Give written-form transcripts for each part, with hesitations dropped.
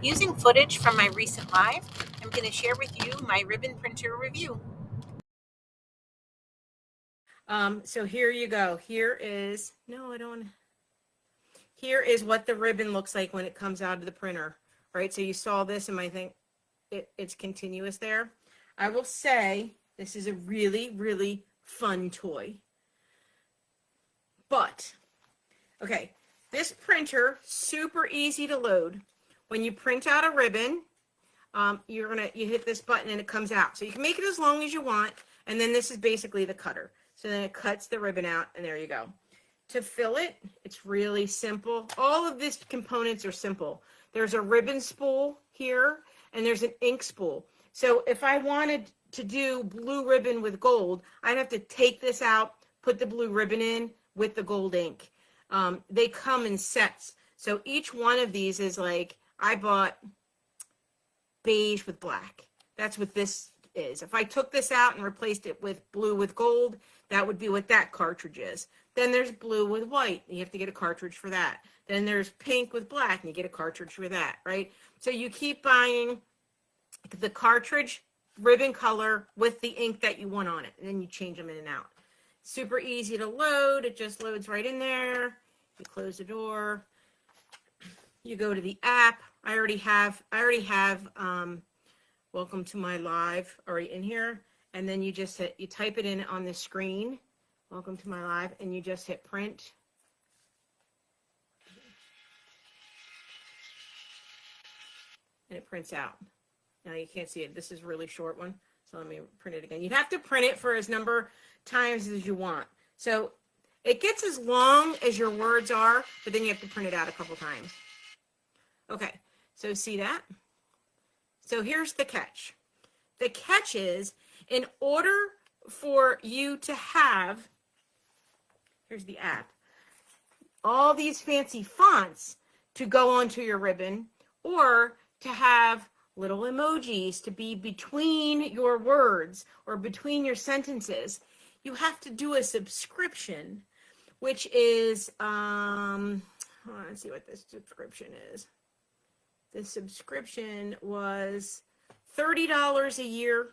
Using footage from my recent live, I'm going to share with you my ribbon printer review. So here you go. Here is what the ribbon looks like when it comes out of the printer, right? So you saw this and I think it's continuous there. I will say this is a really, really fun toy. But, okay, this printer, super easy to load. When you print out a ribbon, you hit this button and it comes out. So you can make it as long as you want, and then this is basically the cutter. So then it cuts the ribbon out, and there you go. To fill it, it's really simple. All of these components are simple. There's a ribbon spool here, and there's an ink spool. So if I wanted to do blue ribbon with gold, I'd have to take this out, put the blue ribbon in with the gold ink. They come in sets. So each one of these is like, I bought beige with black. That's what this is. If I took this out and replaced it with blue with gold, that would be what that cartridge is. Then there's blue with white. You have to get a cartridge for that. Then there's pink with black, and you get a cartridge for that, right? So you keep buying the cartridge ribbon color with the ink that you want on it, and then you change them in and out. Super easy to load. It just loads right in there. You close the door. You go to the app. I already have welcome to my live already in here. And then you just you type it in on the screen, welcome to my live, and you just hit print. And it prints out. Now you can't see it. This is a really short one. So let me print it again. You'd have to print it for as number times as you want. So it gets as long as your words are, but then you have to print it out a couple times. Okay, so see that? So here's the catch. The catch is, in order for you to have, here's the app, all these fancy fonts to go onto your ribbon, or to have little emojis to be between your words or between your sentences, you have to do a subscription, which is, let's see what this subscription is. The subscription was $30 a year.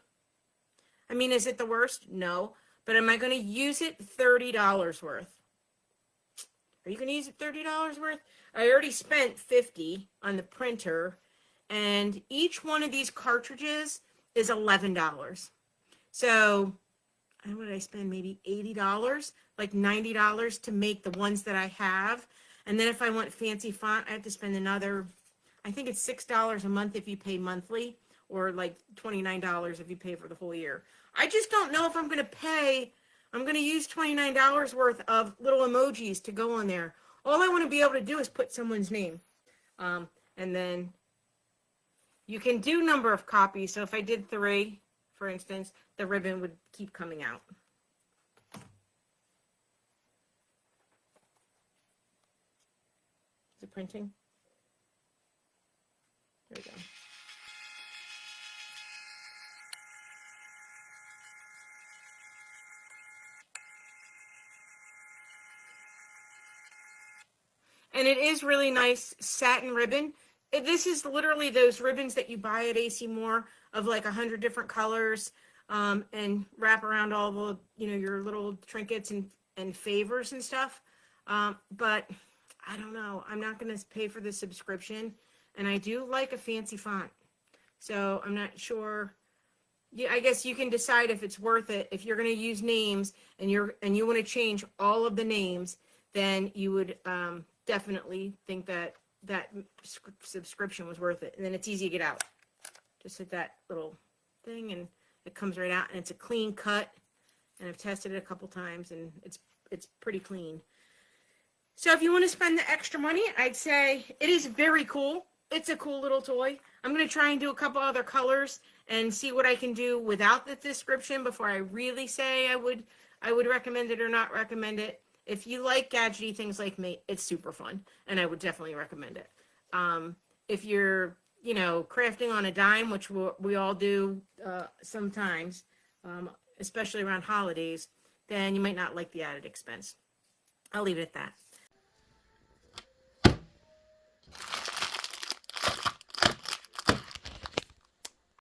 I mean, is it the worst? No. But am I going to use it $30 worth? Are you going to use it $30 worth? I already spent $50 on the printer, and each one of these cartridges is $11. So, what did I spend? Maybe $80, like $90 to make the ones that I have. And then if I want fancy font, I have to spend another, I think it's $6 a month if you pay monthly, or like $29 if you pay for the whole year. I just don't know if I'm going to use $29 worth of little emojis to go on there. All I want to be able to do is put someone's name. And then you can do number of copies. So if I did 3, for instance, the ribbon would keep coming out. Is it printing? There we go. And it is really nice satin ribbon. This is literally those ribbons that you buy at AC Moore of like 100 different colors, and wrap around all the, your little trinkets and favors and stuff. But I don't know. I'm not going to pay for the subscription. And I do like a fancy font. So I'm not sure. Yeah, I guess you can decide if it's worth it. If you're going to use names and you want to change all of the names, then you would definitely think that subscription was worth it. And then it's easy to get out. Just hit that little thing and it comes right out, and it's a clean cut. And I've tested it a couple times, and it's pretty clean. So if you want to spend the extra money, I'd say it is very cool. It's a cool little toy. I'm going to try and do a couple other colors and see what I can do without the description before I really say I would recommend it or not recommend it. If you like gadgety things like me, it's super fun, and I would definitely recommend it. If you're, crafting on a dime, which we all do sometimes, especially around holidays, then you might not like the added expense. I'll leave it at that.